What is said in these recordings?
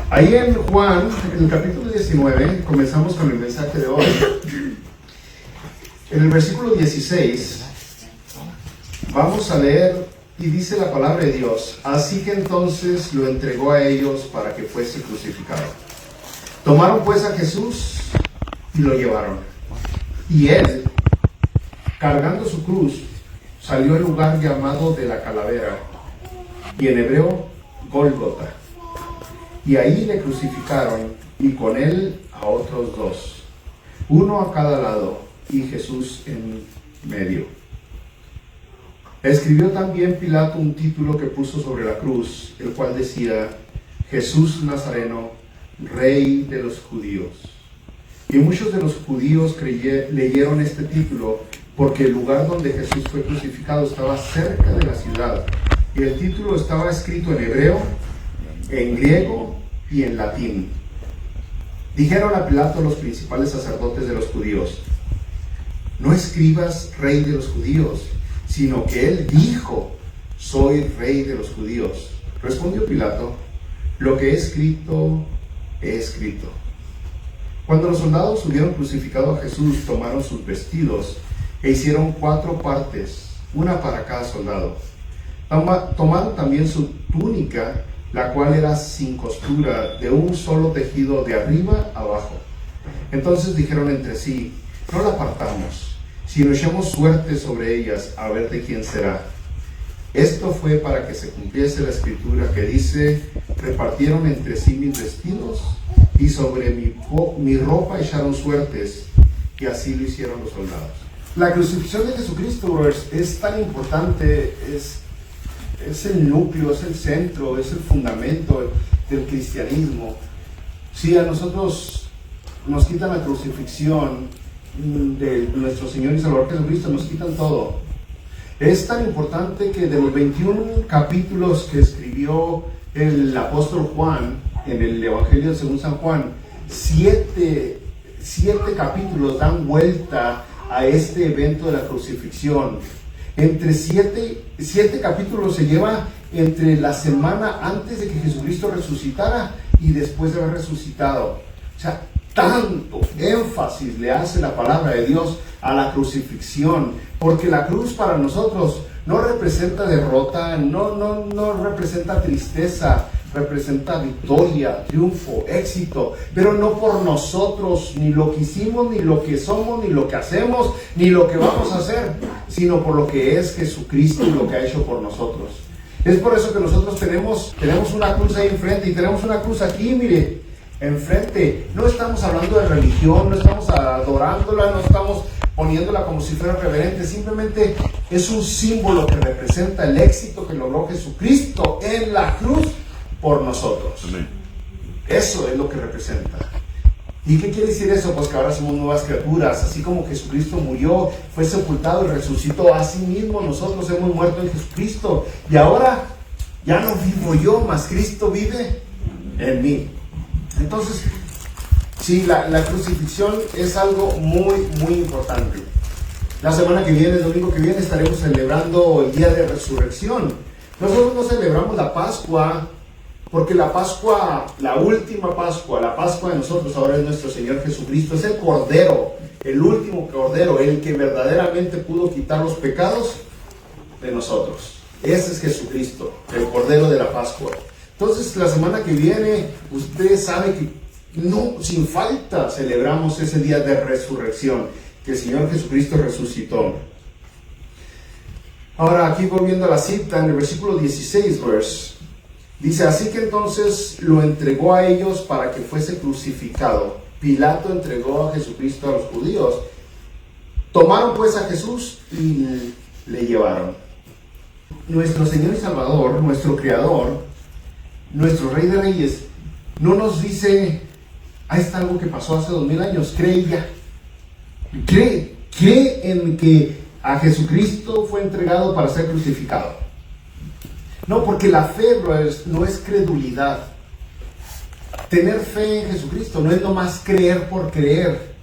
Ahí en Juan, en el capítulo 19, comenzamos con el mensaje de hoy. En el versículo 16, vamos a leer y dice la palabra de Dios: así que entonces lo entregó a ellos para que fuese crucificado. Tomaron pues a Jesús y lo llevaron. Y él, cargando su cruz, salió al lugar llamado de la Calavera, y en hebreo Gólgota. Y ahí le crucificaron, y con él a otros dos, uno a cada lado, y Jesús en medio. Escribió también Pilato un título que puso sobre la cruz, el cual decía: Jesús Nazareno, Rey de los Judíos. Y muchos de los judíos leyeron este título, porque el lugar donde Jesús fue crucificado estaba cerca de la ciudad, y el título estaba escrito en hebreo, en griego y en latín. Dijeron a Pilato los principales sacerdotes de los judíos: no escribas Rey de los Judíos, sino que él dijo: soy Rey de los Judíos. Respondió Pilato: lo que he escrito, he escrito. Cuando los soldados hubieron crucificado a Jesús, tomaron sus vestidos e hicieron 4 partes, una para cada soldado. Tomaron también su túnica, la cual era sin costura, de un solo tejido de arriba a abajo. Entonces dijeron entre sí: no la partamos, sino echemos suerte sobre ellas, a ver de quién será. Esto fue para que se cumpliese la escritura que dice: repartieron entre sí mis vestidos, y sobre mi ropa echaron suertes, y así lo hicieron los soldados. La crucifixión de Jesucristo, brothers, es tan importante, es el núcleo, es el centro, es el fundamento del cristianismo. Si a nosotros nos quitan la crucifixión de nuestro Señor y Salvador Jesucristo, nos quitan todo. Es tan importante que de los 21 capítulos que escribió el apóstol Juan en el Evangelio según San Juan, 7 capítulos dan vuelta a este evento de la crucifixión. Entre 7 capítulos se lleva entre la semana antes de que Jesucristo resucitara y después de haber resucitado. O sea, tanto énfasis le hace la palabra de Dios a la crucifixión, porque la cruz para nosotros no representa derrota, no representa tristeza, representa victoria, triunfo, éxito, pero no por nosotros, ni lo que hicimos, ni lo que somos, ni lo que hacemos, ni lo que vamos a hacer, sino por lo que es Jesucristo y lo que ha hecho por nosotros. Es por eso que nosotros tenemos una cruz ahí enfrente, y tenemos una cruz aquí, mire, enfrente. No estamos hablando de religión, no estamos adorándola, no estamos poniéndola como si fuera reverente, simplemente es un símbolo que representa el éxito que logró Jesucristo en la cruz por nosotros. Amén. Eso es lo que representa. ¿Y qué quiere decir eso? Pues que ahora somos nuevas criaturas. Así como Jesucristo murió, fue sepultado y resucitó, así mismo nosotros hemos muerto en Jesucristo, y ahora ya no vivo yo, mas Cristo vive en mí. Entonces, sí, la crucifixión es algo muy, muy importante. La semana que viene, el domingo que viene, estaremos celebrando el día de resurrección. Nosotros no celebramos la Pascua, porque la Pascua, la última Pascua, la Pascua de nosotros ahora es nuestro Señor Jesucristo. Es el Cordero, el último Cordero, el que verdaderamente pudo quitar los pecados de nosotros. Ese es Jesucristo, el Cordero de la Pascua. Entonces, la semana que viene, usted sabe que no, sin falta, celebramos ese día de resurrección, que el Señor Jesucristo resucitó. Ahora, aquí volviendo a la cita, en el versículo 16, dice: así que entonces lo entregó a ellos para que fuese crucificado. Pilato entregó a Jesucristo a los judíos. Tomaron pues a Jesús y le llevaron. Nuestro Señor y Salvador, nuestro Creador, nuestro Rey de Reyes, no nos dice: ahí está algo que pasó hace 2000 años, cree ya. Cree en que a Jesucristo fue entregado para ser crucificado. No, porque la fe, brothers, no es credulidad. Tener fe en Jesucristo no es nomás creer por creer.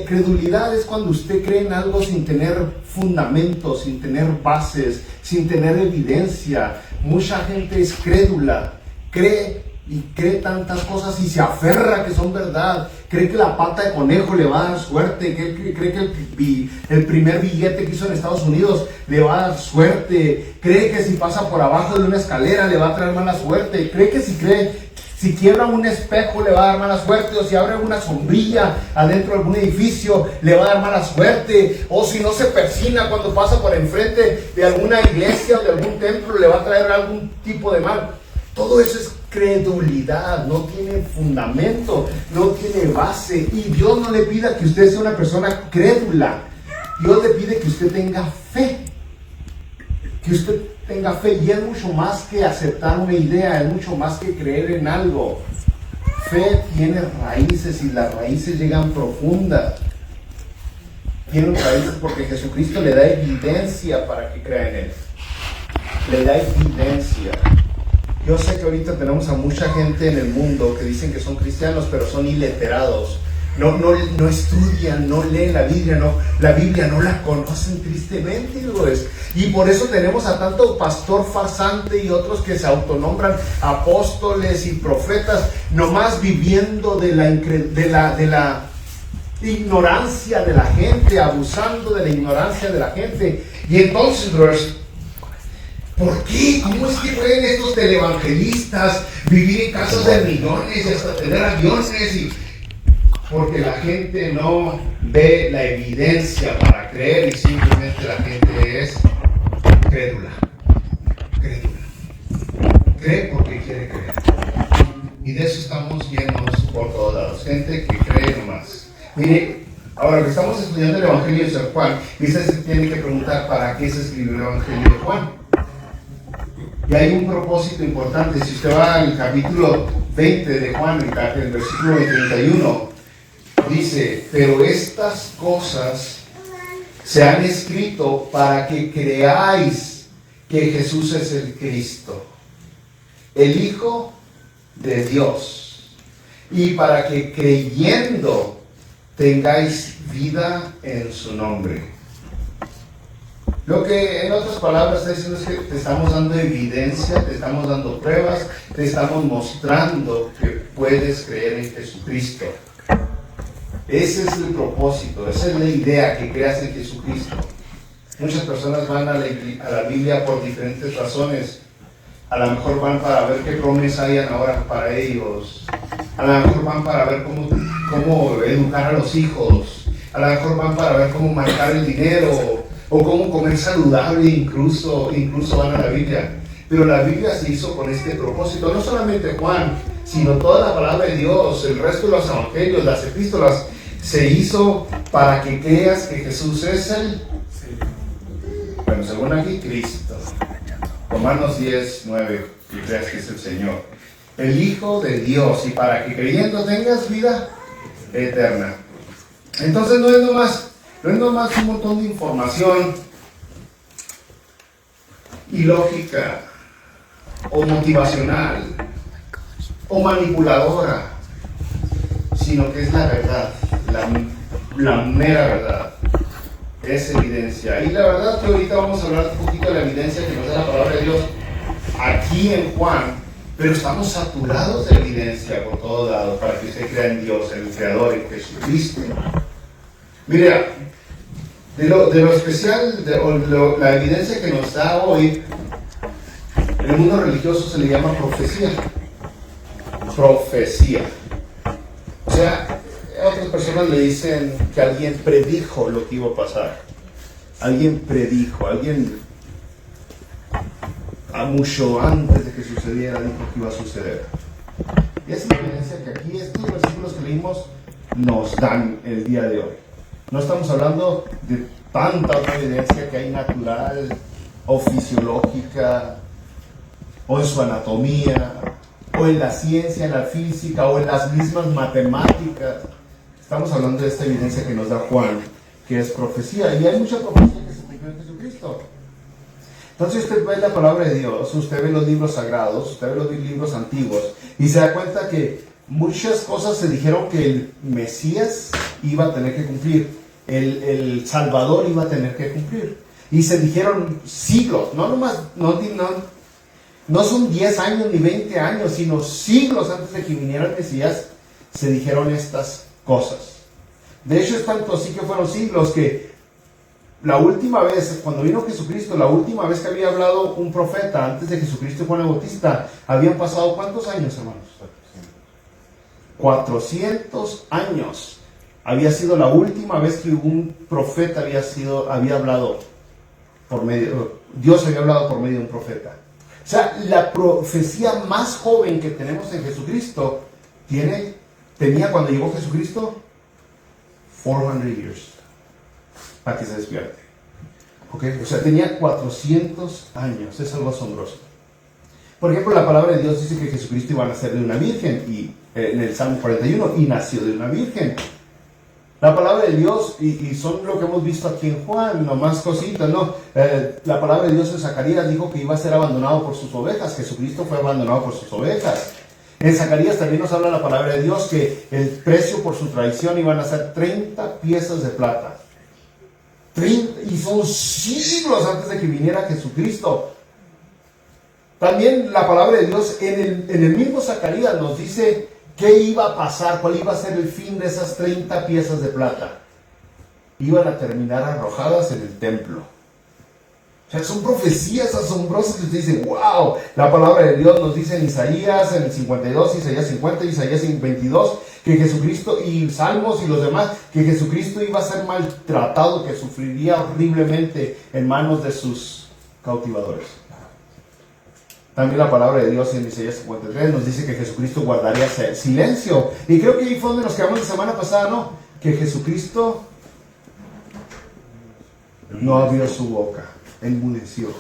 Credulidad es cuando usted cree en algo sin tener fundamentos, sin tener bases, sin tener evidencia. Mucha gente es crédula, cree y cree tantas cosas y se aferra que son verdad. Cree que la pata de conejo le va a dar suerte. Cree que el primer billete que hizo en Estados Unidos le va a dar suerte. Cree que si pasa por abajo de una escalera le va a traer mala suerte. Cree que si quiebra un espejo le va a dar mala suerte, o si abre una sombrilla adentro de algún edificio le va a dar mala suerte, o si no se persina cuando pasa por enfrente de alguna iglesia o de algún templo le va a traer algún tipo de mal. Todo eso es credulidad, no tiene fundamento, no tiene base, y Dios no le pida que usted sea una persona crédula. Dios le pide que usted tenga fe, que usted tenga fe, y es mucho más que aceptar una idea, es mucho más que creer en algo. Fe tiene raíces, y las raíces llegan profundas. Tienen raíces porque Jesucristo le da evidencia para que crea en Él. Le da evidencia. Yo sé que ahorita tenemos a mucha gente en el mundo que dicen que son cristianos, pero son ileterados. No estudian, no leen la Biblia no la conocen, tristemente, y por eso tenemos a tanto pastor farsante y otros que se autonombran apóstoles y profetas, nomás viviendo de la ignorancia de la gente, abusando de la ignorancia de la gente. Y entonces, brothers, ¿por qué? ¿Cómo es que pueden estos televangelistas vivir en casas de millones y hasta tener aviones? Porque la gente no ve la evidencia para creer, y simplemente la gente es crédula. Cree porque quiere creer. Y de eso estamos llenos por todos lados. Gente que cree nomás. Mire, ahora que estamos estudiando el Evangelio de San Juan, usted se tiene que preguntar para qué se escribió el Evangelio de Juan. Y hay un propósito importante. Si usted va al capítulo 20 de Juan, el versículo 31, dice: pero estas cosas se han escrito para que creáis que Jesús es el Cristo, el Hijo de Dios, y para que creyendo tengáis vida en su nombre. Lo que en otras palabras está diciendo es que te estamos dando evidencia, te estamos dando pruebas, te estamos mostrando que puedes creer en Jesucristo. Ese es el propósito, esa es la idea, que creas en Jesucristo. Muchas personas van a la Biblia por diferentes razones. A lo mejor van para ver qué promesas hayan ahora para ellos. A lo mejor van para ver cómo educar a los hijos. A lo mejor van para ver cómo manejar el dinero o cómo comer saludable, incluso van a la Biblia. Pero la Biblia se hizo con este propósito. No solamente Juan, sino toda la palabra de Dios, el resto de los evangelios, las epístolas, se hizo para que creas que Jesús es bueno, según aquí, Cristo. Romanos 10:9, que creas que es el Señor, el Hijo de Dios, y para que creyendo tengas vida eterna. Entonces no es nomás un montón de información ilógica o motivacional o manipuladora, sino que es la verdad, la mera verdad. Es evidencia. Y la verdad que ahorita vamos a hablar un poquito de la evidencia que nos da la palabra de Dios aquí en Juan, pero estamos saturados de evidencia por todos lados para que usted crea en Dios, en el Creador, en Jesucristo. Mira, de lo especial, la evidencia que nos da hoy, en el mundo religioso se le llama profecía. Profecía. O sea, otras personas le dicen que alguien predijo lo que iba a pasar. Alguien predijo, mucho antes de que sucediera, dijo que iba a suceder. Y esa es la evidencia que aquí estos versículos que leímos nos dan el día de hoy. No estamos hablando de tanta otra evidencia que hay natural o fisiológica, o en su anatomía, o en la ciencia, en la física, o en las mismas matemáticas. Estamos hablando de esta evidencia que nos da Juan, que es profecía, y hay mucha profecía que se cumplió en Jesucristo. Entonces usted ve la palabra de Dios, usted ve los libros sagrados, usted ve los libros antiguos, y se da cuenta que muchas cosas se dijeron que el Mesías iba a tener que cumplir, el Salvador iba a tener que cumplir, y se dijeron siglos, no son 10 años ni 20 años, sino siglos antes de que viniera el Mesías, se dijeron estas cosas. De hecho, es tanto así que fueron siglos que la última vez, cuando vino Jesucristo, la última vez que había hablado un profeta antes de Jesucristo y Juan el Bautista, habían pasado ¿cuántos años, hermanos? 400 años. Había sido la última vez que un profeta había hablado por medio, Dios había hablado por medio de un profeta. O sea, la profecía más joven que tenemos en Jesucristo tenía cuando llegó Jesucristo 400 years para que se despierte. ¿Okay? O sea, tenía 400 años. Es algo asombroso. Por ejemplo, la palabra de Dios dice que Jesucristo iba a nacer de una virgen, y en el Salmo 41, y nació de una virgen. La palabra de Dios, y son lo que hemos visto aquí en Juan, nomás cositas, ¿no? La palabra de Dios en Zacarías dijo que iba a ser abandonado por sus ovejas. Jesucristo fue abandonado por sus ovejas. En Zacarías también nos habla la palabra de Dios que el precio por su traición iban a ser 30 piezas de plata. 30, y son siglos antes de que viniera Jesucristo. También la palabra de Dios en el mismo Zacarías nos dice qué iba a pasar, cuál iba a ser el fin de esas 30 piezas de plata. Iban a terminar arrojadas en el templo. O sea, son profecías asombrosas que usted dice, wow, la palabra de Dios nos dice en Isaías, en el 52, Isaías 50, Isaías 22, que Jesucristo, y Salmos y los demás, que Jesucristo iba a ser maltratado, que sufriría horriblemente en manos de sus cautivadores. También la palabra de Dios en Isaías 53 nos dice que Jesucristo guardaría silencio. Y creo que ahí fue donde nos quedamos la semana pasada, ¿no? Que Jesucristo no abrió su boca, enmudeció.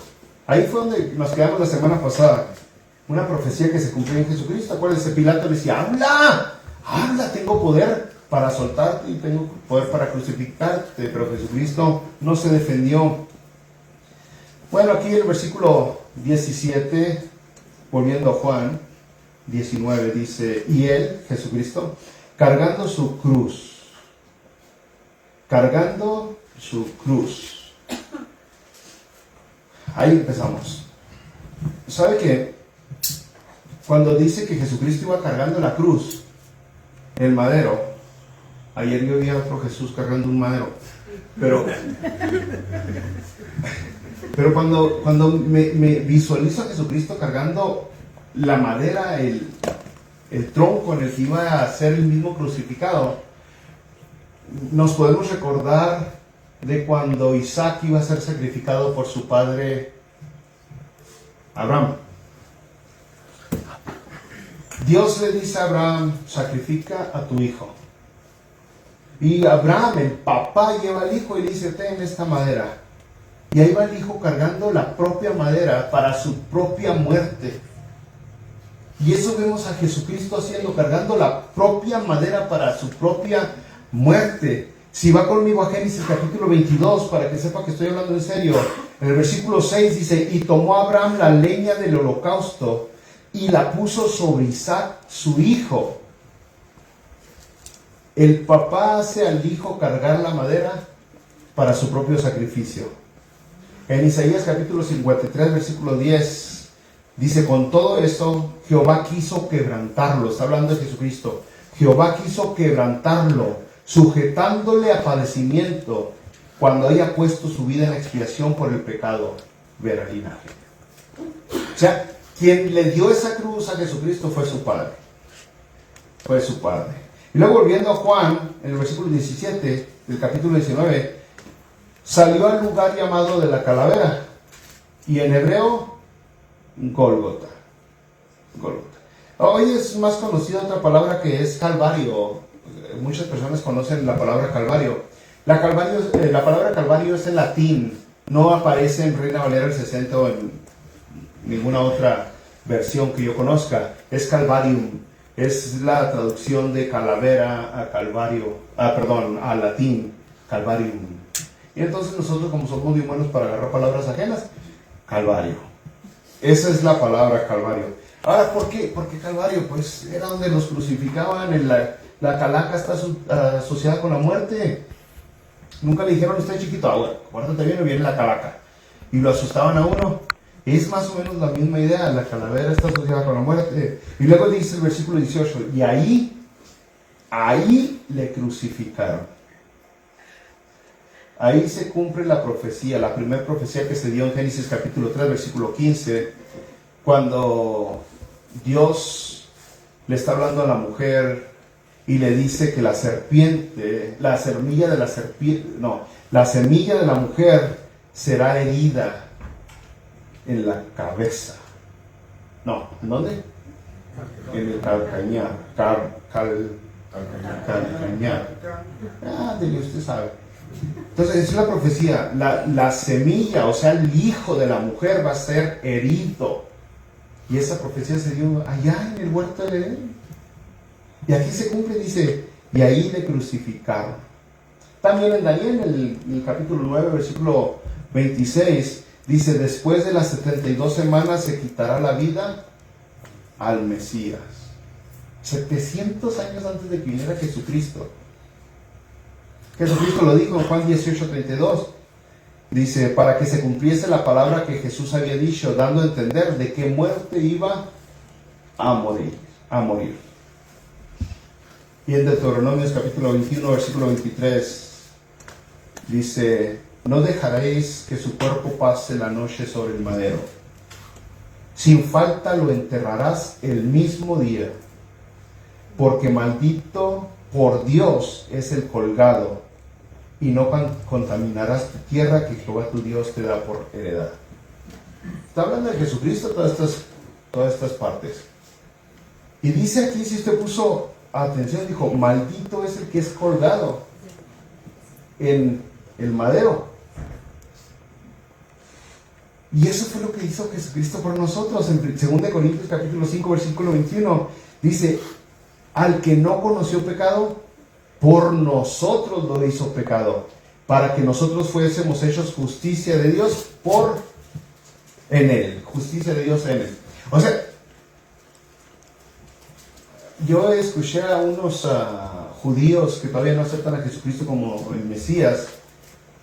Ahí fue donde nos quedamos la semana pasada. Una profecía que se cumplió en Jesucristo. Acuérdense, Pilato le decía, habla, habla, tengo poder para soltarte y tengo poder para crucificarte. Pero Jesucristo no se defendió. Bueno, aquí el versículo 17, volviendo a Juan 19, dice, y él, Jesucristo, cargando su cruz. Ahí empezamos. ¿Sabe qué? Cuando dice que Jesucristo iba cargando la cruz, el madero, ayer yo vi a otro Jesús cargando un madero, pero cuando me visualizo a Jesucristo cargando la madera, el tronco en el que iba a ser el mismo crucificado, nos podemos recordar de cuando Isaac iba a ser sacrificado por su padre Abraham. Dios le dice a Abraham, sacrifica a tu hijo. Y Abraham, el papá, lleva al hijo y le dice, ten esta madera. Y ahí va el hijo cargando la propia madera para su propia muerte. Y eso vemos a Jesucristo haciendo, cargando la propia madera para su propia muerte. Si va conmigo a Génesis capítulo 22, para que sepa que estoy hablando en serio, en el versículo 6 dice, y tomó Abraham la leña del holocausto y la puso sobre Isaac, su hijo. El papá hace al hijo cargar la madera para su propio sacrificio. En Isaías capítulo 53, versículo 10, dice, con todo eso, Jehová quiso quebrantarlo. Está hablando de Jesucristo. Jehová quiso quebrantarlo, sujetándole a padecimiento, cuando haya puesto su vida en expiación por el pecado, verá linaje. O sea, quien le dio esa cruz a Jesucristo fue su Padre. Fue su Padre. Y luego volviendo a Juan, en el versículo 17 del capítulo 19, salió al lugar llamado de la calavera, y en hebreo, Gólgota. Hoy es más conocida otra palabra que es Calvario. Muchas personas conocen la palabra Calvario. La palabra Calvario es en latín, no aparece en Reina Valera del 60 o en ninguna otra versión que yo conozca. Es Calvarium, es la traducción de calavera a Calvario, al latín, Calvarium. Y entonces nosotros, como somos muy buenos para agarrar palabras ajenas, Calvario. Esa es la palabra Calvario. Ahora, ¿por qué? Porque Calvario, pues, era donde los crucificaban. La calaca está asociada con la muerte. Nunca le dijeron a usted, chiquito, ahora, guárdate bien o viene la calaca. Y lo asustaban a uno. Es más o menos la misma idea, la calavera está asociada con la muerte. Y luego dice el versículo 18, y ahí le crucificaron. Ahí se cumple la profecía, la primera profecía que se dio en Génesis capítulo 3, versículo 15, cuando Dios le está hablando a la mujer y le dice que la semilla de la mujer será herida en la cabeza. No, ¿en dónde? En el calcañar. Calcañar. Dile, usted sabe. Entonces, es la profecía. La semilla, o sea, el hijo de la mujer va a ser herido. Y esa profecía se dio allá en el huerto de Edén. Y aquí se cumple, dice, y ahí le crucificaron. También en Daniel, en el capítulo 9, versículo 26, dice, después de las 72 semanas se quitará la vida al Mesías. 700 años antes de que viniera Jesucristo. Jesucristo lo dijo en Juan 18:32. Dice, para que se cumpliese la palabra que Jesús había dicho, dando a entender de qué muerte iba a morir. Y en Deuteronomios capítulo 21, versículo 23, dice, no dejaréis que su cuerpo pase la noche sobre el madero. Sin falta lo enterrarás el mismo día, porque maldito por Dios es el colgado, y no contaminarás tu tierra que Jehová tu Dios te da por heredad. Está hablando de Jesucristo todas estas partes. Y dice aquí, si usted puso atención, dijo, maldito es el que es colgado en el madero. Y eso fue lo que hizo Jesucristo por nosotros. En 2 Corintios capítulo 5, versículo 21, dice, al que no conoció pecado, por nosotros lo hizo pecado, para que nosotros fuésemos hechos justicia de Dios en él. Justicia de Dios en él. O sea, yo escuché a unos judíos que todavía no aceptan a Jesucristo como el Mesías,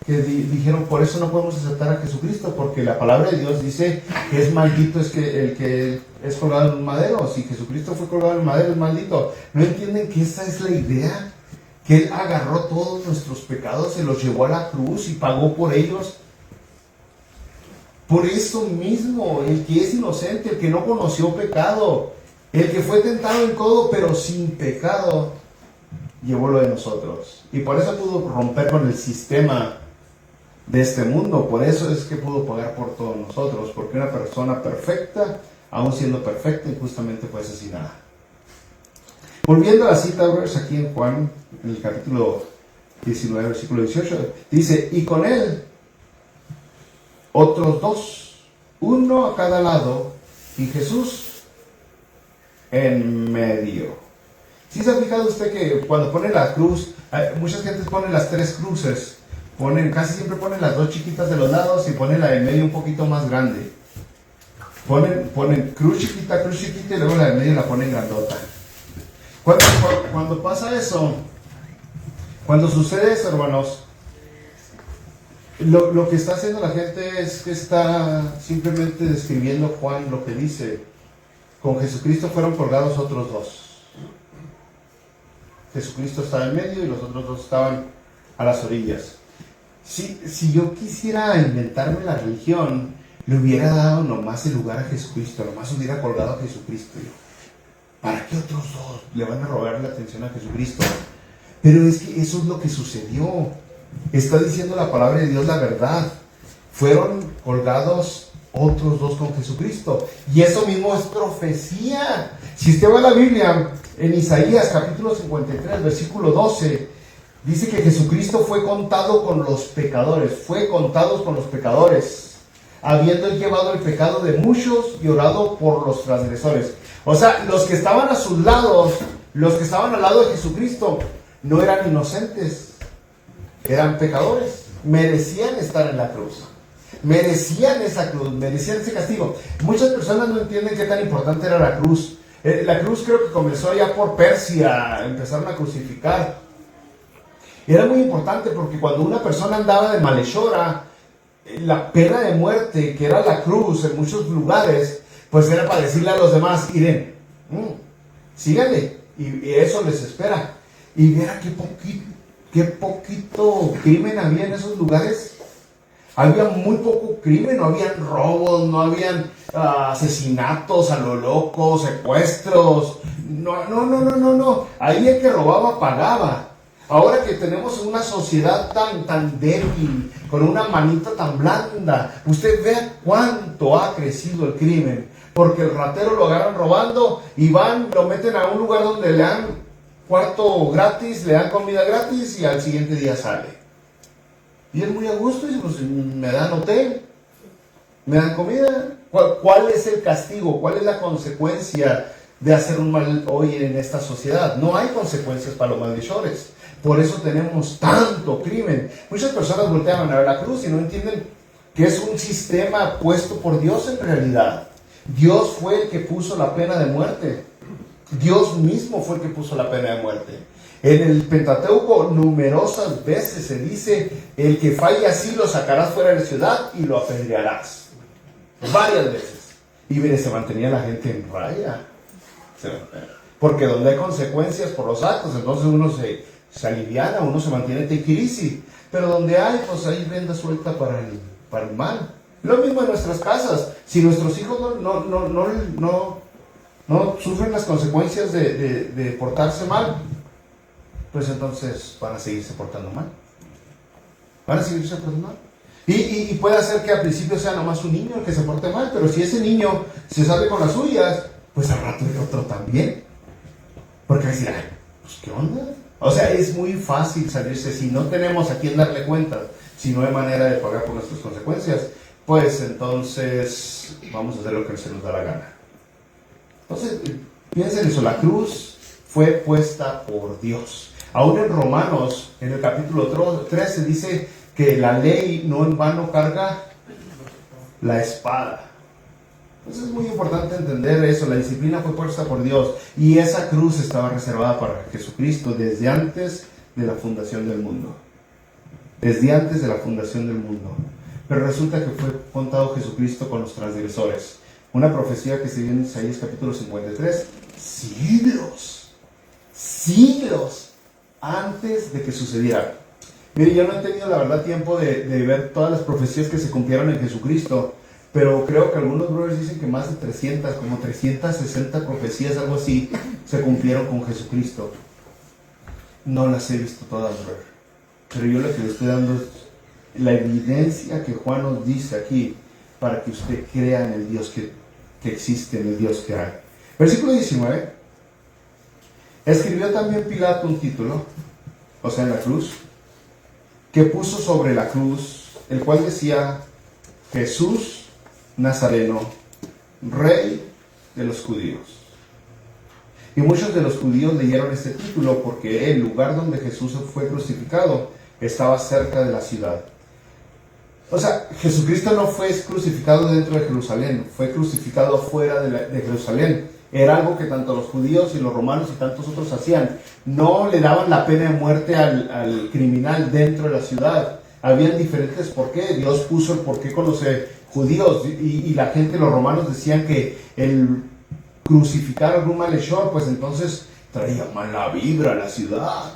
que dijeron, por eso no podemos aceptar a Jesucristo, porque la palabra de Dios dice que es maldito el que es colgado en un madero. Si Jesucristo fue colgado en un madero, es maldito. ¿No entienden que esa es la idea? Que Él agarró todos nuestros pecados, se los llevó a la cruz y pagó por ellos. Por eso mismo, el que es inocente, el que no conoció pecado, el que fue tentado en todo, pero sin pecado, llevó lo de nosotros. Y por eso pudo romper con el sistema de este mundo. Por eso es que pudo pagar por todos nosotros. Porque una persona perfecta, aún siendo perfecta, injustamente fue asesinada. Volviendo a la cita, aquí en Juan, en el capítulo 19, versículo 18, dice, y con él otros dos, uno a cada lado, y Jesús en medio. ¿Sí se ha fijado usted que cuando pone la cruz, muchas gentes ponen las tres cruces, casi siempre ponen las dos chiquitas de los lados y ponen la de medio un poquito más grande? Ponen cruz chiquita y luego la de medio la ponen grandota. Cuando pasa eso, cuando sucede eso, hermanos, lo que está haciendo la gente es que está simplemente describiendo Juan lo que dice. Con Jesucristo fueron colgados otros dos. Jesucristo estaba en medio y los otros dos estaban a las orillas. Si yo quisiera inventarme la religión, le hubiera dado nomás el lugar a Jesucristo, nomás hubiera colgado a Jesucristo. ¿Para qué otros dos le van a robar la atención a Jesucristo? Pero es que eso es lo que sucedió. Está diciendo la palabra de Dios la verdad. Fueron colgados otros dos con Jesucristo. Y eso mismo es profecía. Si usted va a la Biblia, en Isaías capítulo 53, versículo 12, dice que Jesucristo fue contado con los pecadores. Fue contado con los pecadores, habiendo él llevado el pecado de muchos y orado por los transgresores. O sea, los que estaban a sus lados, los que estaban al lado de Jesucristo, no eran inocentes, eran pecadores. Merecían estar en la cruz, merecían esa cruz, merecían ese castigo. Muchas personas no entienden qué tan importante era la cruz. La cruz creo que comenzó ya por Persia, empezaron a crucificar. Y era muy importante porque cuando una persona andaba de malhechora, la pena de muerte, que era la cruz en muchos lugares, pues era para decirle a los demás, miren, síganle, y eso les espera. Y mira qué poquito crimen había en esos lugares. Había muy poco crimen, no habían robos, no habían asesinatos a lo loco, secuestros. No. Ahí el que robaba pagaba. Ahora que tenemos una sociedad tan débil, con una manita tan blanda, usted vea cuánto ha crecido el crimen. Porque el ratero lo agarran robando y van, lo meten a un lugar donde le dan cuarto gratis, le dan comida gratis y al siguiente día sale. Y es muy a gusto, y pues me dan hotel, me dan comida. ¿Cuál es el castigo? ¿Cuál es la consecuencia de hacer un mal hoy en esta sociedad? No hay consecuencias para los malhechores. Por eso tenemos tanto crimen. Muchas personas voltean a ver la cruz y no entienden que es un sistema puesto por Dios en realidad. Dios fue el que puso la pena de muerte. Dios mismo fue el que puso la pena de muerte. En el Pentateuco numerosas veces se dice, el que falle así lo sacarás fuera de la ciudad y lo apedrearás. Varias veces. Y mire, se mantenía la gente en raya. Porque donde hay consecuencias por los actos, entonces uno se aliviana, uno se mantiene tequirisi. Pero donde hay, pues hay rienda suelta para el mal. Lo mismo en nuestras casas. Si nuestros hijos no sufren las consecuencias de portarse mal, pues entonces van a seguirse portando mal. Van a seguirse portando mal. Y puede ser que al principio sea nomás un niño el que se porte mal, pero si ese niño se sale con las suyas, pues al rato el otro también. Porque va a decir, ay, pues ¿qué onda? O sea, es muy fácil salirse si no tenemos a quién darle cuenta, si no hay manera de pagar por nuestras consecuencias, pues entonces vamos a hacer lo que se nos da la gana. Entonces, piensen eso, la cruz fue puesta por Dios. Aún en Romanos, en el capítulo 13, dice que la ley no en vano carga la espada. Entonces es muy importante entender eso, la disciplina fue puesta por Dios y esa cruz estaba reservada para Jesucristo desde antes de la fundación del mundo. Desde antes de la fundación del mundo. Pero resulta que fue contado Jesucristo con los transgresores. Una profecía que se viene en Isaías capítulo 53, siglos antes de que sucediera. Mire, yo no he tenido la verdad tiempo de ver todas las profecías que se cumplieron en Jesucristo, pero creo que algunos brothers dicen que más de 300, como 360 profecías, algo así, se cumplieron con Jesucristo. No las he visto todas, brother. Pero yo lo que le estoy dando es la evidencia que Juan nos dice aquí, para que usted crea en el Dios que existe, en el Dios que hay. Versículo 19. Escribió también Pilato un título, o sea, en la cruz, que puso sobre la cruz, el cual decía, Jesús Nazareno, Rey de los judíos. Y muchos de los judíos leyeron este título porque el lugar donde Jesús fue crucificado estaba cerca de la ciudad. O sea, Jesucristo no fue crucificado dentro de Jerusalén, fue crucificado fuera de Jerusalén. Era algo que tanto los judíos y los romanos y tantos otros hacían. No le daban la pena de muerte al criminal dentro de la ciudad. Habían diferentes por qué. Dios puso el por qué con los judíos y la gente, los romanos decían que el crucificar a algún malhechor, pues entonces traía mala vibra a la ciudad.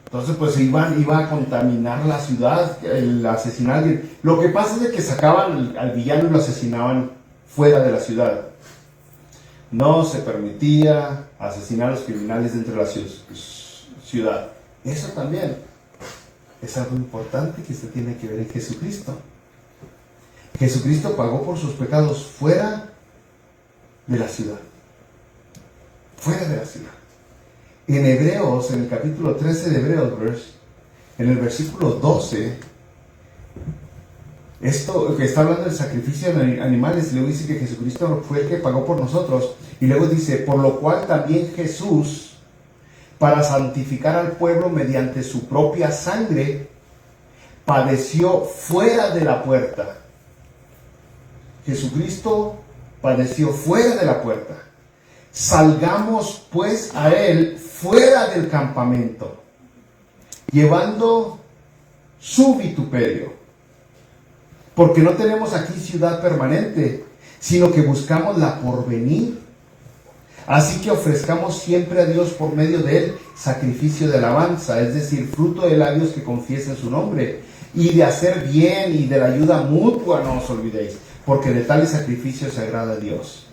Entonces pues iba a contaminar la ciudad, el asesinar. Lo que pasa es que sacaban al villano y lo asesinaban fuera de la ciudad. No se permitía asesinar a los criminales dentro de la ciudad. Eso también es algo importante que se tiene que ver en Jesucristo. Jesucristo pagó por sus pecados fuera de la ciudad. Fuera de la ciudad. En Hebreos, en el capítulo 13 de Hebreos, en el versículo 12, esto que está hablando del sacrificio de animales, luego dice que Jesucristo fue el que pagó por nosotros, y luego dice, por lo cual también Jesús, para santificar al pueblo mediante su propia sangre, padeció fuera de la puerta. Jesucristo padeció fuera de la puerta. Salgamos pues a él fuera del campamento, llevando su vituperio. porque no tenemos aquí ciudad permanente, sino que buscamos la porvenir. Así que ofrezcamos siempre a Dios por medio de él sacrificio de alabanza, es decir, fruto de labios que confiesen su nombre, y de hacer bien y de la ayuda mutua no os olvidéis, porque de tales sacrificios se agrada a Dios.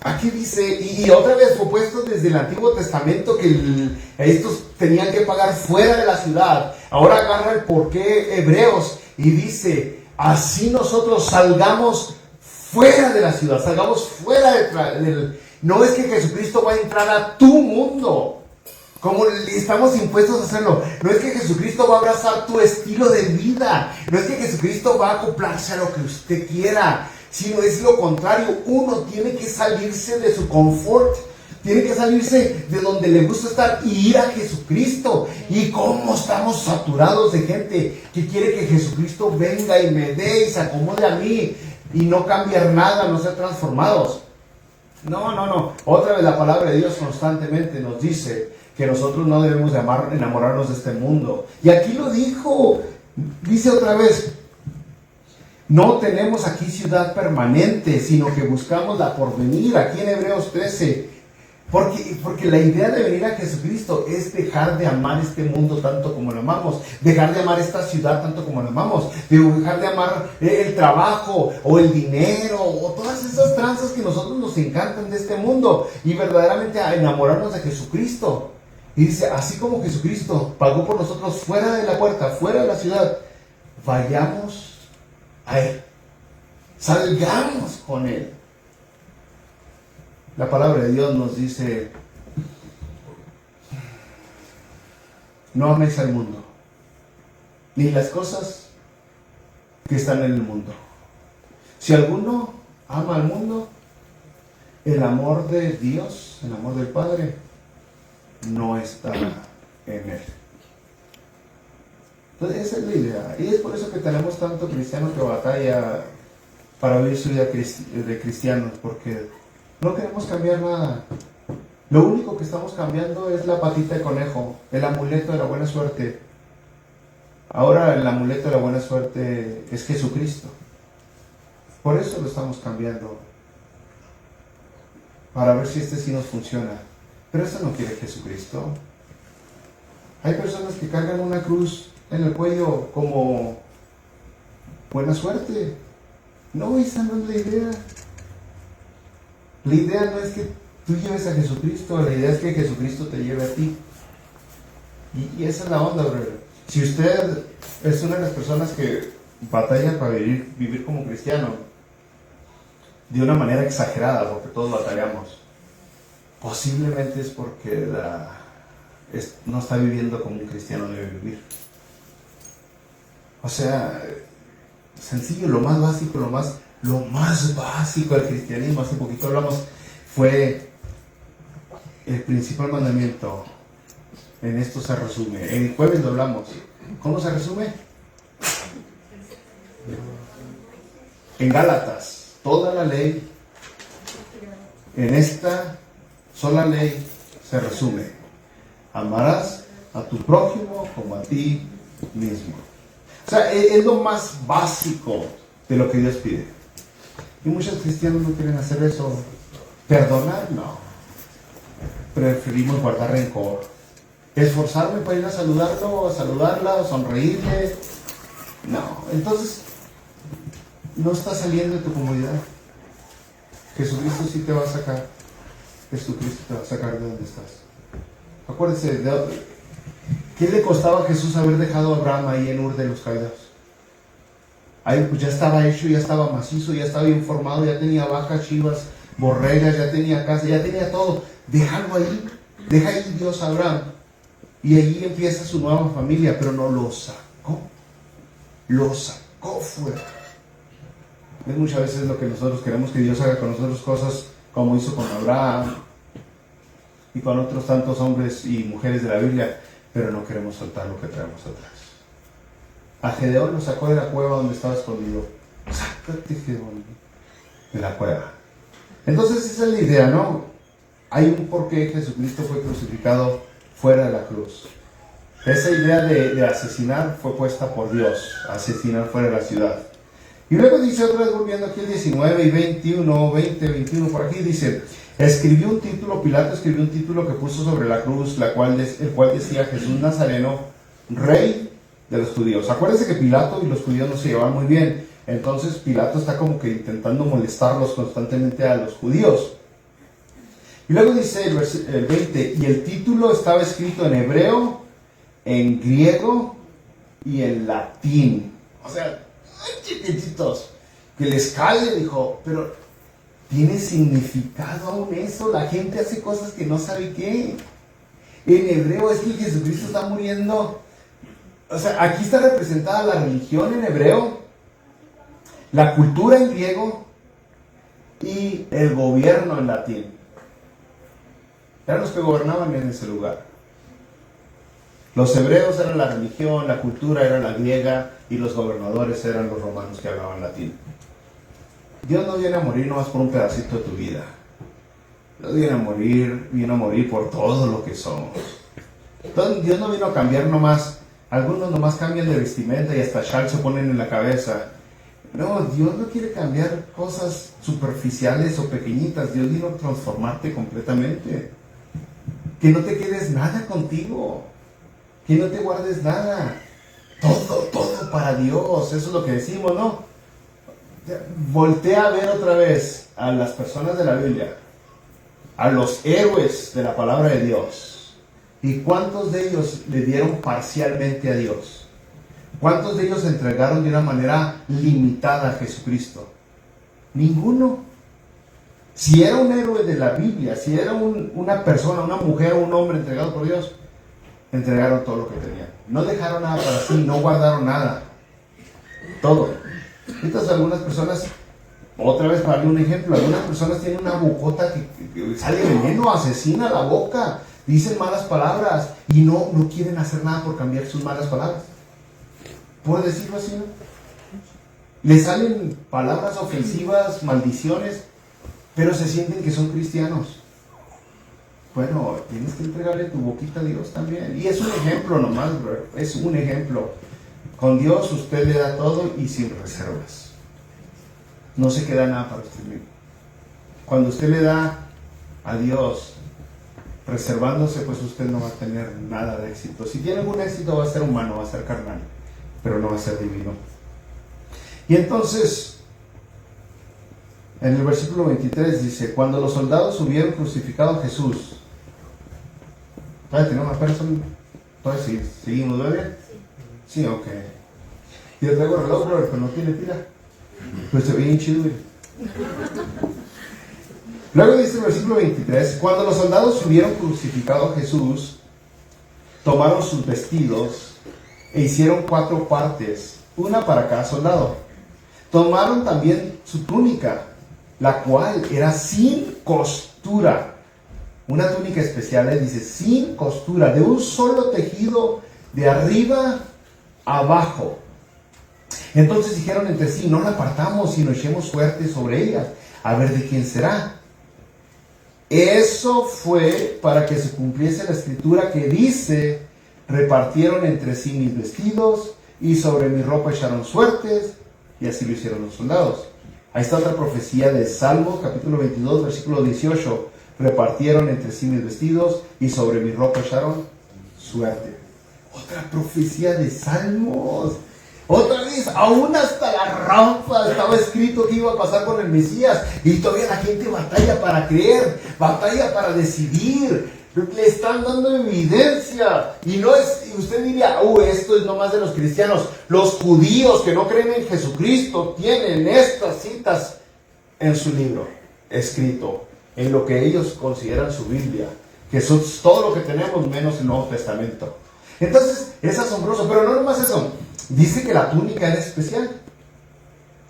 Aquí dice, y otra vez fue puesto desde el Antiguo Testamento que estos tenían que pagar fuera de la ciudad. Ahora agarra el porqué Hebreos y dice, así nosotros salgamos fuera de la ciudad, salgamos fuera del... No es que Jesucristo va a entrar a tu mundo, como estamos impuestos a hacerlo. No es que Jesucristo va a abrazar tu estilo de vida. No es que Jesucristo va a acoplarse a lo que usted quiera, sino es lo contrario. Uno tiene que salirse de su confort, tiene que salirse de donde le gusta estar y ir a Jesucristo. Y cómo estamos saturados de gente que quiere que Jesucristo venga y me dé y se acomode a mí y no cambiar nada, no ser transformados. No. Otra vez la palabra de Dios constantemente nos dice que nosotros no debemos de enamorarnos de este mundo. Y aquí lo dijo, dice otra vez, no tenemos aquí ciudad permanente, sino que buscamos la porvenir, aquí en Hebreos 13. Porque la idea de venir a Jesucristo es dejar de amar este mundo tanto como lo amamos, dejar de amar esta ciudad tanto como lo amamos, dejar de amar el trabajo o el dinero o todas esas tranzas que a nosotros nos encantan de este mundo y verdaderamente a enamorarnos de Jesucristo. Y dice, así como Jesucristo pagó por nosotros fuera de la puerta, fuera de la ciudad, vayamos a Él, salgamos con Él. La palabra de Dios nos dice, no améis al mundo, ni las cosas que están en el mundo. Si alguno ama al mundo, el amor de Dios, el amor del Padre, no está en él. Entonces esa es la idea. Y es por eso que tenemos tanto cristiano que batalla para vivir su vida de cristianos, porque no queremos cambiar nada. Lo único que estamos cambiando es la patita de conejo, el amuleto de la buena suerte. Ahora el amuleto de la buena suerte es Jesucristo. Por eso lo estamos cambiando, para ver si este sí nos funciona. Pero eso no quiere Jesucristo. Hay personas que cargan una cruz en el cuello como buena suerte. No, esa no es la idea. La idea no es que tú lleves a Jesucristo, la idea es que Jesucristo te lleve a ti. Y esa es la onda, brother. Si usted es una de las personas que batalla para vivir como cristiano, de una manera exagerada, porque todos batallamos, posiblemente es porque no está viviendo como un cristiano debe vivir. O sea, sencillo, lo más básico del cristianismo, hace poquito hablamos, fue el principal mandamiento. En esto se resume. En el jueves lo hablamos. ¿Cómo se resume? En Gálatas, toda la ley, en esta sola ley se resume: amarás a tu prójimo como a ti mismo. O sea, es lo más básico de lo que Dios pide. Y muchos cristianos no quieren hacer eso. Perdonar, no. Preferimos guardar rencor. Esforzarme para ir a saludarlo, a saludarla, sonreírle. No. Entonces, no estás saliendo de tu comodidad. Jesucristo sí te va a sacar. Jesucristo te va a sacar de donde estás. Acuérdense, ¿qué le costaba a Jesús haber dejado a Abraham ahí en Ur de los Caldeos? Ahí pues ya estaba hecho, ya estaba macizo, ya estaba bien formado, ya tenía vacas, chivas, borregas, ya tenía casa, ya tenía todo. Déjalo ahí, deja ahí Dios a Abraham. Y allí empieza su nueva familia, pero no lo sacó fuera. Es muchas veces lo que nosotros queremos que Dios haga con nosotros, cosas como hizo con Abraham y con otros tantos hombres y mujeres de la Biblia, pero no queremos soltar lo que traemos atrás. A Gedeón lo sacó de la cueva donde estaba escondido. Sácate, Gedeón, de la cueva. Entonces esa es la idea, ¿no? Hay un porqué Jesucristo fue crucificado fuera de la cruz. Esa idea de asesinar fue puesta por Dios, asesinar fuera de la ciudad. Y luego dice otra vez, volviendo aquí el 19 y 21, 20, 21, por aquí dice, Pilato escribió un título que puso sobre la cruz, el cual decía Jesús Nazareno, Rey de los judíos. Acuérdense que Pilato y los judíos no se llevaban muy bien, entonces Pilato está como que intentando molestarlos constantemente a los judíos. Y luego dice el 20, y el título estaba escrito en hebreo, en griego y en latín. O sea, chiquititos, que les cale, dijo, pero tiene significado aún eso. La gente hace cosas que no sabe qué. En hebreo es que Jesucristo está muriendo. O sea, aquí está representada la religión en hebreo, la cultura en griego y el gobierno en latín. Eran los que gobernaban en ese lugar. Los hebreos eran la religión, la cultura era la griega y los gobernadores eran los romanos que hablaban latín. Dios no viene a morir nomás por un pedacito de tu vida. Dios viene a morir por todo lo que somos. Entonces, Dios no vino a cambiar nomás. Algunos nomás cambian de vestimenta y hasta chal se ponen en la cabeza. No, Dios no quiere cambiar cosas superficiales o pequeñitas. Dios vino a transformarte completamente. Que no te quedes nada contigo. Que no te guardes nada. Todo para Dios. Eso es lo que decimos, ¿no? Voltea a ver otra vez a las personas de la Biblia, a los héroes de la palabra de Dios. ¿Y cuántos de ellos le dieron parcialmente a Dios? ¿Cuántos de ellos se entregaron de una manera limitada a Jesucristo? Ninguno. Si era un héroe de la Biblia, si era una persona, una mujer o un hombre entregado por Dios, entregaron todo lo que tenían. No dejaron nada para sí, no guardaron nada. Todo. Entonces algunas personas, otra vez para darle un ejemplo, algunas personas tienen una bocota que sale veneno, asesina la boca, dicen malas palabras y no quieren hacer nada por cambiar sus malas palabras. ¿Puedo decirlo así, no? Le salen palabras ofensivas, maldiciones, pero se sienten que son cristianos. Bueno, tienes que entregarle tu boquita a Dios también. Y es un ejemplo nomás, bro. Es un ejemplo. Con Dios usted le da todo y sin reservas. No se queda nada para usted mismo. Cuando usted le da a Dios reservándose, pues usted no va a tener nada de éxito. Si tiene algún éxito va a ser humano, va a ser carnal, pero no va a ser divino. Y entonces, en el versículo 23 dice, cuando los soldados hubieron crucificado a Jesús, ¿todavía tenemos una persona? ¿Todavía seguimos, ¿verdad? Sí, ok. Y le traigo el reloj, pero no tiene pila. Pues se ve bien chido, güey. Luego dice el versículo 23, cuando los soldados hubieron crucificado a Jesús, tomaron sus vestidos e hicieron 4 partes, una para cada soldado. Tomaron también su túnica, la cual era sin costura. Una túnica especial, dice, sin costura, de un solo tejido de arriba abajo. Entonces dijeron entre sí, no la apartamos, sino echemos suerte sobre ella, a ver de quién será. Eso fue para que se cumpliese la escritura que dice, repartieron entre sí mis vestidos y sobre mi ropa echaron suertes, y así lo hicieron los soldados. Ahí está otra profecía de Salmos, capítulo 22, versículo 18. Repartieron entre sí mis vestidos y sobre mi ropa echaron suerte. Otra profecía de Salmos. Otra vez, aún hasta la rampa estaba escrito que iba a pasar con el Mesías. Y todavía la gente batalla para creer, batalla para decidir. Le están dando evidencia. Y no es, y usted diría, esto es nomás de los cristianos. Los judíos que no creen en Jesucristo tienen estas citas en su libro escrito, en lo que ellos consideran su Biblia, que es todo lo que tenemos menos el Nuevo Testamento. Entonces, es asombroso, pero no nomás eso. Dice que la túnica era especial.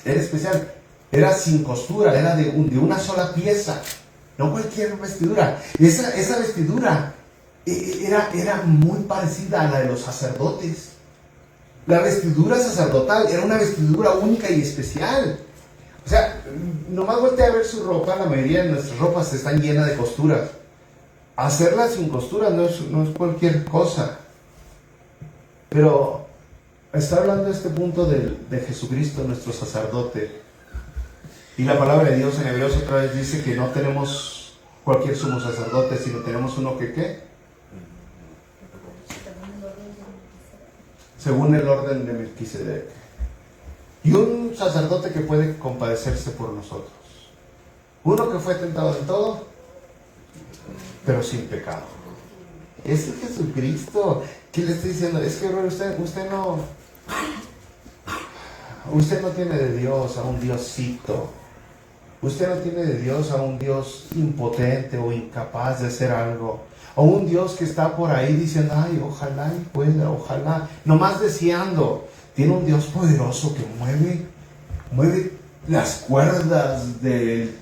Era especial. Era sin costura, era de una sola pieza. No cualquier vestidura. Esa vestidura era muy parecida a la de los sacerdotes. La vestidura sacerdotal era una vestidura única y especial. O sea, nomás voltea a ver su ropa. La mayoría de nuestras ropas están llenas de costuras. Hacerla sin costura no es cualquier cosa. Pero está hablando de este punto de Jesucristo, nuestro sacerdote. Y la palabra de Dios en Hebreos otra vez dice que no tenemos cualquier sumo sacerdote, sino tenemos uno que ¿qué? Según el orden de Melquisedec. Y un sacerdote que puede compadecerse por nosotros. Uno que fue tentado en todo, pero sin pecado. Ese es Jesucristo. ¿Qué le estoy diciendo? Es que usted no tiene de Dios a un Diosito. Usted no tiene de Dios a un Dios impotente o incapaz de hacer algo. O un Dios que está por ahí diciendo, ay, ojalá y pueda, ojalá. Nomás deseando. Tiene un Dios poderoso que mueve las cuerdas de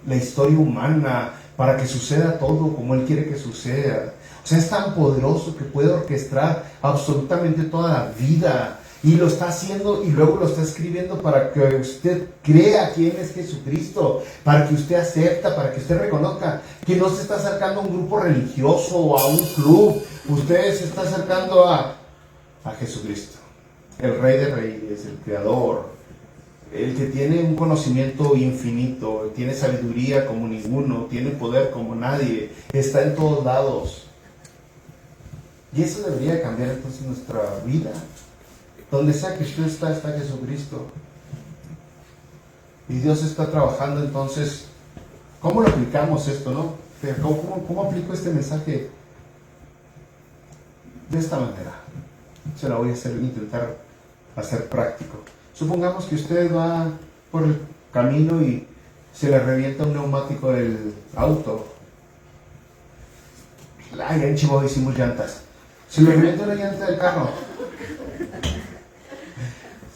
la historia humana para que suceda todo como Él quiere que suceda. O sea, es tan poderoso que puede orquestar absolutamente toda la vida. Y lo está haciendo y luego lo está escribiendo para que usted crea quién es Jesucristo, para que usted acepta, para que usted reconozca que no se está acercando a un grupo religioso o a un club. Usted se está acercando a Jesucristo, el Rey de Reyes, el Creador, el que tiene un conocimiento infinito, tiene sabiduría como ninguno, tiene poder como nadie, está en todos lados. Y eso debería cambiar entonces nuestra vida. Donde sea que usted está Jesucristo. Y Dios está trabajando entonces. ¿Cómo lo aplicamos esto, no? ¿Cómo aplico este mensaje? De esta manera. Se la voy a intentar hacer práctico. Supongamos que usted va por el camino y se le revienta un neumático del auto. Ay, en Chihuahua hicimos llantas. Se le revienta una llanta del carro.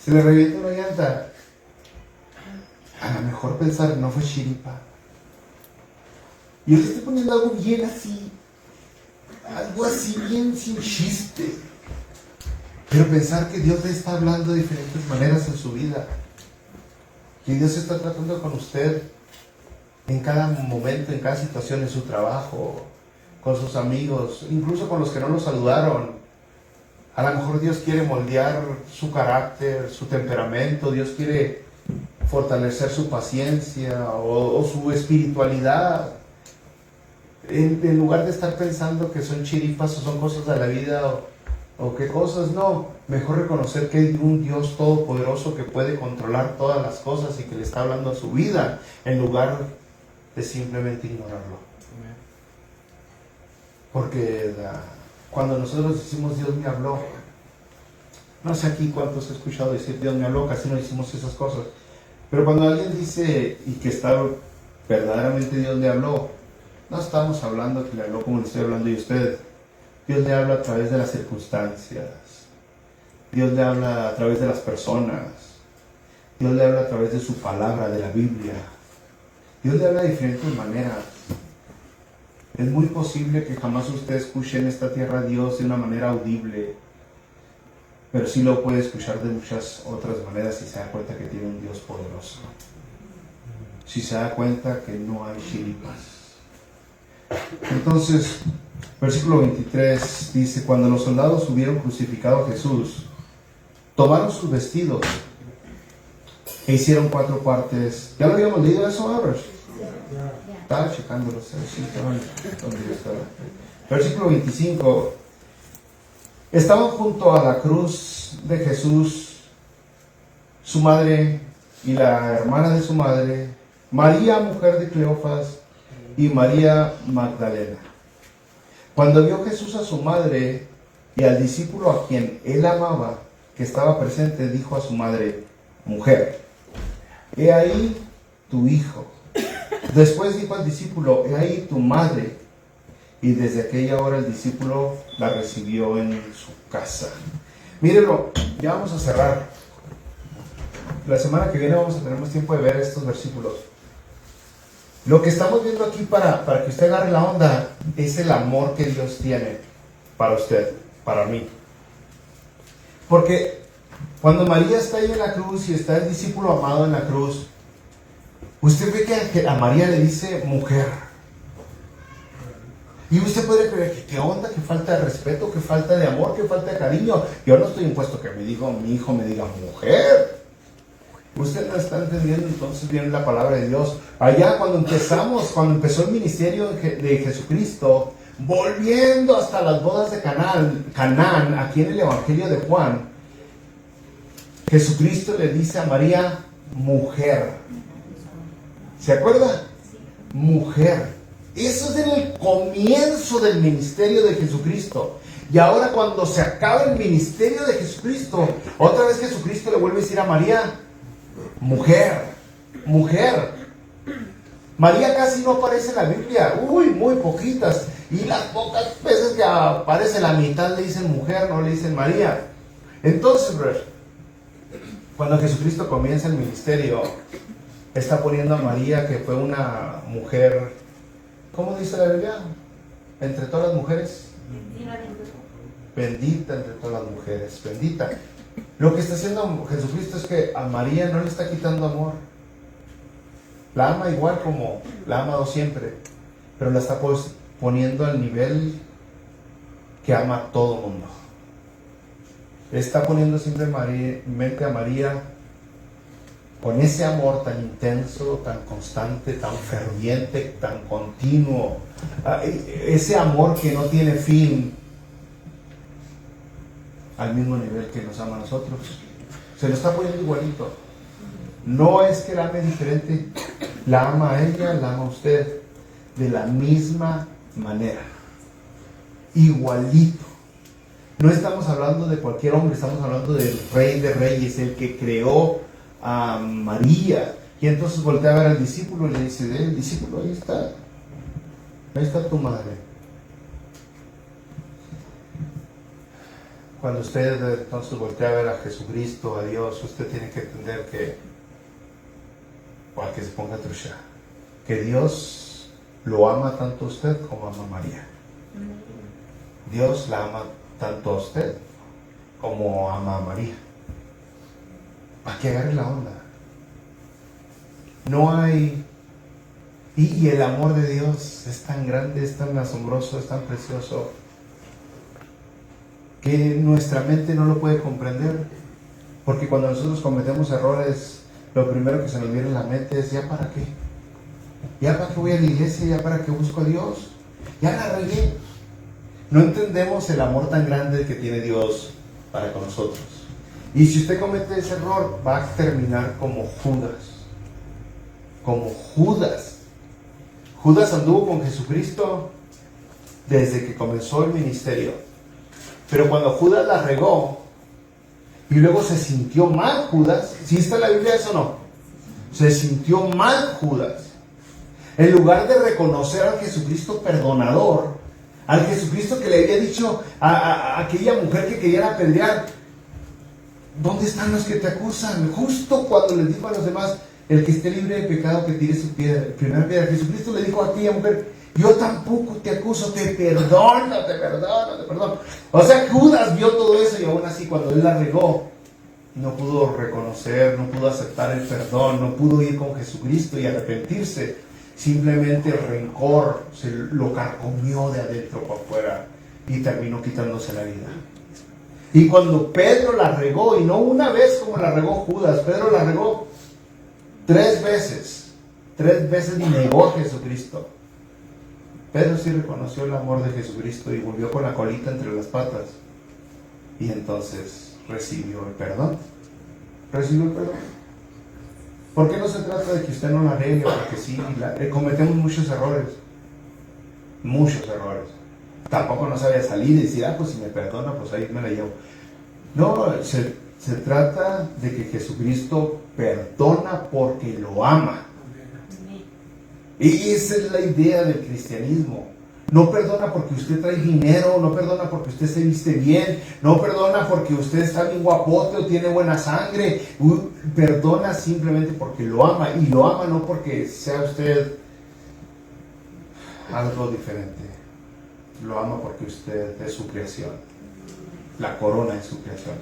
Se le revienta una llanta. A lo mejor pensar, no fue chiripa. Y él está poniendo algo bien así. Algo así bien sin chiste. Pero pensar que Dios le está hablando de diferentes maneras en su vida. Que Dios está tratando con usted en cada momento, en cada situación, en su trabajo, con sus amigos, incluso con los que no lo saludaron. A lo mejor Dios quiere moldear su carácter, su temperamento. Dios quiere fortalecer su paciencia o su espiritualidad. En lugar de estar pensando que son chiripas o son cosas de la vida o qué cosas, no. Mejor reconocer que hay un Dios todopoderoso que puede controlar todas las cosas y que le está hablando a su vida en lugar de simplemente ignorarlo. Porque cuando nosotros decimos Dios me habló, no sé aquí cuántos he escuchado decir Dios me habló, casi no decimos esas cosas, pero cuando alguien dice y que está verdaderamente Dios le habló, no estamos hablando que le habló como le estoy hablando yo a usted. Dios le habla a través de las circunstancias, Dios le habla a través de las personas, Dios le habla a través de su palabra, de la Biblia. Dios le habla de diferentes maneras. Es muy posible que jamás usted escuche en esta tierra a Dios de una manera audible, pero sí lo puede escuchar de muchas otras maneras si se da cuenta que tiene un Dios poderoso. Si se da cuenta que no hay chiripas. Entonces, versículo 23 dice, cuando los soldados hubieron crucificado a Jesús, tomaron sus vestidos e hicieron 4 partes. ¿Ya lo habíamos leído eso, Albert? Estaba checándolo, sí, donde yo estaba. Versículo 25. Estaban junto a la cruz de Jesús, su madre y la hermana de su madre, María, mujer de Cleofas, y María Magdalena. Cuando vio Jesús a su madre y al discípulo a quien él amaba, que estaba presente, dijo a su madre, mujer, he ahí tu hijo. Después dijo al discípulo, he ahí tu madre. Y desde aquella hora el discípulo la recibió en su casa. Mírenlo, ya vamos a cerrar. La semana que viene vamos a tener más tiempo de ver estos versículos. Lo que estamos viendo aquí para que usted agarre la onda es el amor que Dios tiene para usted, para mí. Porque cuando María está ahí en la cruz y está el discípulo amado en la cruz, usted ve que a María le dice mujer. Y usted podría creer que qué onda, que falta de respeto, que falta de amor, que falta de cariño. Yo no estoy impuesto que mi hijo me diga mujer. Usted no está entendiendo, entonces viene la palabra de Dios. Allá cuando empezó el ministerio de Jesucristo, volviendo hasta las bodas de Canaán, aquí en el Evangelio de Juan, Jesucristo le dice a María, mujer. ¿Se acuerda? Mujer. Eso es en el comienzo del ministerio de Jesucristo. Y ahora cuando se acaba el ministerio de Jesucristo, otra vez Jesucristo le vuelve a decir a María, mujer, mujer. María casi no aparece en la Biblia, muy poquitas. Y las pocas veces que aparece la mitad le dicen mujer, no le dicen María. Entonces, cuando Jesucristo comienza el ministerio, está poniendo a María, que fue una mujer, ¿cómo dice la Biblia? Entre todas las mujeres. Bendita entre todas las mujeres, bendita. Lo que está haciendo Jesucristo es que a María no le está quitando amor. La ama igual como la ha amado siempre, pero la está poniendo al nivel que ama a todo mundo. Está poniendo simplemente a María con ese amor tan intenso, tan constante, tan ferviente, tan continuo, ese amor que no tiene fin, al mismo nivel que nos ama a nosotros. Se lo está poniendo igualito. No es que la ame diferente, la ama a ella, la ama a usted, de la misma manera, igualito. No estamos hablando de cualquier hombre, estamos hablando del Rey de Reyes, el que creó a María. Y entonces voltea a ver al discípulo y le dice, el discípulo, ahí está tu madre. Cuando usted entonces voltea a ver a Jesucristo, a Dios, usted tiene que entender que, para que se ponga trucha, que Dios lo ama tanto a usted como ama a María. Dios la ama tanto a usted como ama a María. Para que agarre la onda. No hay... Y el amor de Dios es tan grande, es tan asombroso, es tan precioso, que nuestra mente no lo puede comprender. Porque cuando nosotros cometemos errores, lo primero que se nos viene a la mente es, ¿ya para qué? ¿Ya para qué voy a la iglesia? ¿Ya para qué busco a Dios? Ya la regué. No entendemos el amor tan grande que tiene Dios para con nosotros. Y si usted comete ese error, va a terminar como Judas. Como Judas. Judas anduvo con Jesucristo desde que comenzó el ministerio. Pero cuando Judas la regó, y luego se sintió mal Judas, ¿sí está en la Biblia eso o no? Se sintió mal Judas. En lugar de reconocer al Jesucristo perdonador, al Jesucristo que le había dicho a aquella mujer que querían apedrear, ¿dónde están los que te acusan? Justo cuando les dijo a los demás, el que esté libre de pecado que tire su primera piedra. Jesucristo le dijo a aquella mujer, yo tampoco te acuso, te perdono. O sea, Judas vio todo eso y aún así cuando él la regó, no pudo reconocer, no pudo aceptar el perdón, no pudo ir con Jesucristo y arrepentirse. Simplemente el rencor se lo carcomió de adentro para afuera y terminó quitándose la vida. Y cuando Pedro la regó, y no una vez como la regó Judas, Pedro la regó 3 veces. 3 veces negó a Jesucristo. Pedro sí reconoció el amor de Jesucristo y volvió con la colita entre las patas. Y entonces recibió el perdón. Recibió el perdón. ¿Por qué no se trata de que usted no la arregle? Porque sí, cometemos muchos errores. Muchos errores. Tampoco no sabía salir y decir, pues si me perdona, pues ahí me la llevo. No, se trata de que Jesucristo perdona porque lo ama. Y esa es la idea del cristianismo. No perdona porque usted trae dinero, no perdona porque usted se viste bien, no perdona porque usted está bien guapote o tiene buena sangre. Perdona simplemente porque lo ama, y lo ama no porque sea usted algo diferente. Lo ama porque usted es su creación, la corona es su creación.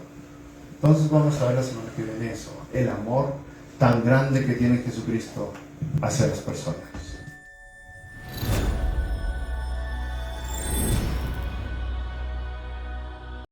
Entonces vamos a ver la semana que viene eso, el amor tan grande que tiene Jesucristo hacia las personas.